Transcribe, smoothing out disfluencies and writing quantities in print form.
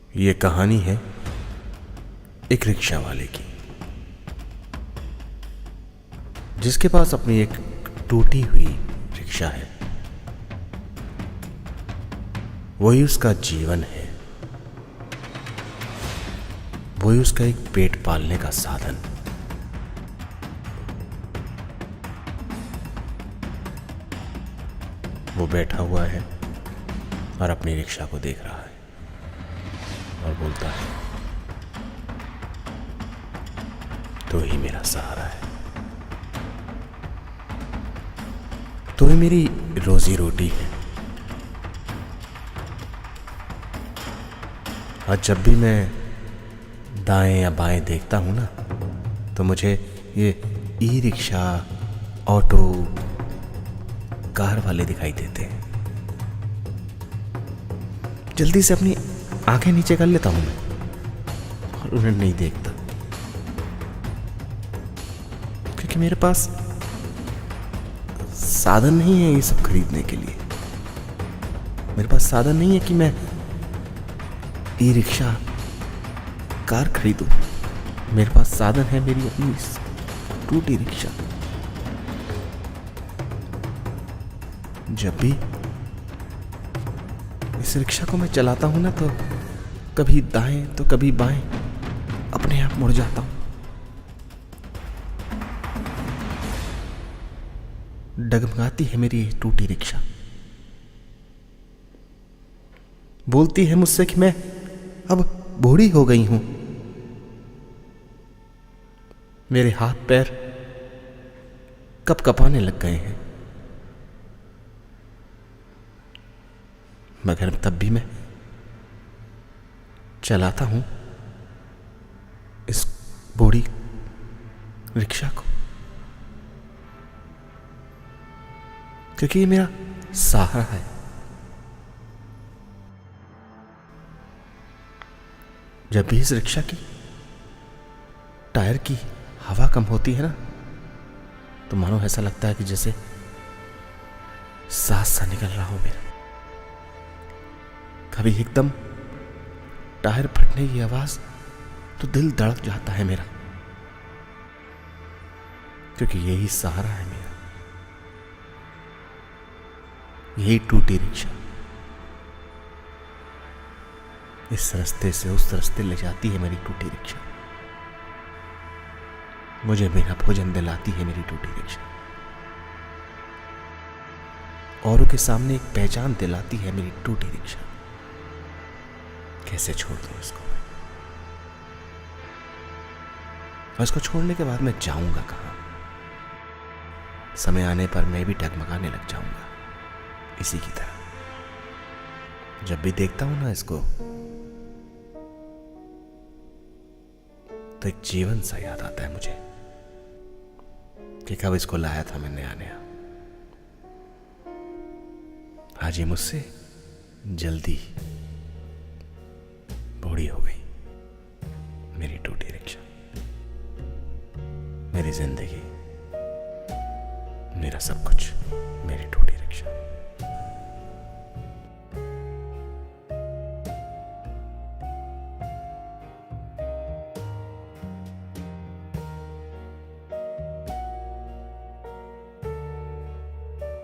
ये कहानी है एक रिक्शा वाले की, जिसके पास अपनी एक टूटी हुई रिक्शा है। वही उसका जीवन है, वही उसका एक पेट पालने का साधन। वो बैठा हुआ है और अपनी रिक्शा को देख रहा है और बोलता है, तो ही मेरा सहारा है, तो ही मेरी रोजी रोटी है। और जब भी मैं दाएं या बाएं देखता हूं ना, तो मुझे ये ई रिक्शा, ऑटो, कार वाले दिखाई देते हैं। जल्दी से अपनी आंखें नीचे कर लेता हूं मैं और उन्हें नहीं देखता, क्योंकि मेरे पास साधन नहीं है ये सब खरीदने के लिए। मेरे पास साधन नहीं है कि मैं ई रिक्शा, कार खरीदूं। मेरे पास साधन है मेरी अपनी टूटी रिक्शा। जब भी इस रिक्शा को मैं चलाता हूं ना, तो कभी दाएं तो कभी बाएं अपने आप मुड़ जाता हूं। डगमगाती है मेरी टूटी रिक्शा, बोलती है मुझसे कि मैं अब बूढ़ी हो गई हूं, मेरे हाथ पैर कप कपाने लग गए हैं। मगर तब भी मैं चलाता हूं इस बूढ़ी रिक्शा को, क्योंकि ये मेरा सहारा है। जब भी इस रिक्शा की टायर की हवा कम होती है ना, तो मानो ऐसा लगता है कि जैसे सांस सा निकल रहा हो मेरा। कभी एकदम टायर फटने की आवाज तो दिल धड़क जाता है मेरा, क्योंकि यही सहारा है मेरा, यही टूटी रिक्शा इस रास्ते से उस रास्ते ले जाती है। मेरी टूटी रिक्शा मुझे बिना भोजन दिलाती है। मेरी टूटी रिक्शा औरों के सामने एक पहचान दिलाती है। मेरी टूटी रिक्शा कैसे छोड़ दूं इसको मैं? और इसको छोड़ने के बाद मैं जाऊंगा कहां? समय आने पर मैं भी डगमगाने लग जाऊंगा इसी की तरह। जब भी देखता हूं ना इसको, तो एक जीवन सा याद आता है मुझे कि कब इसको लाया था मैंने नया नया। आज ये मुझसे जल्दी बूढ़ी हो गई। मेरी टूटी रिक्शा, मेरी जिंदगी।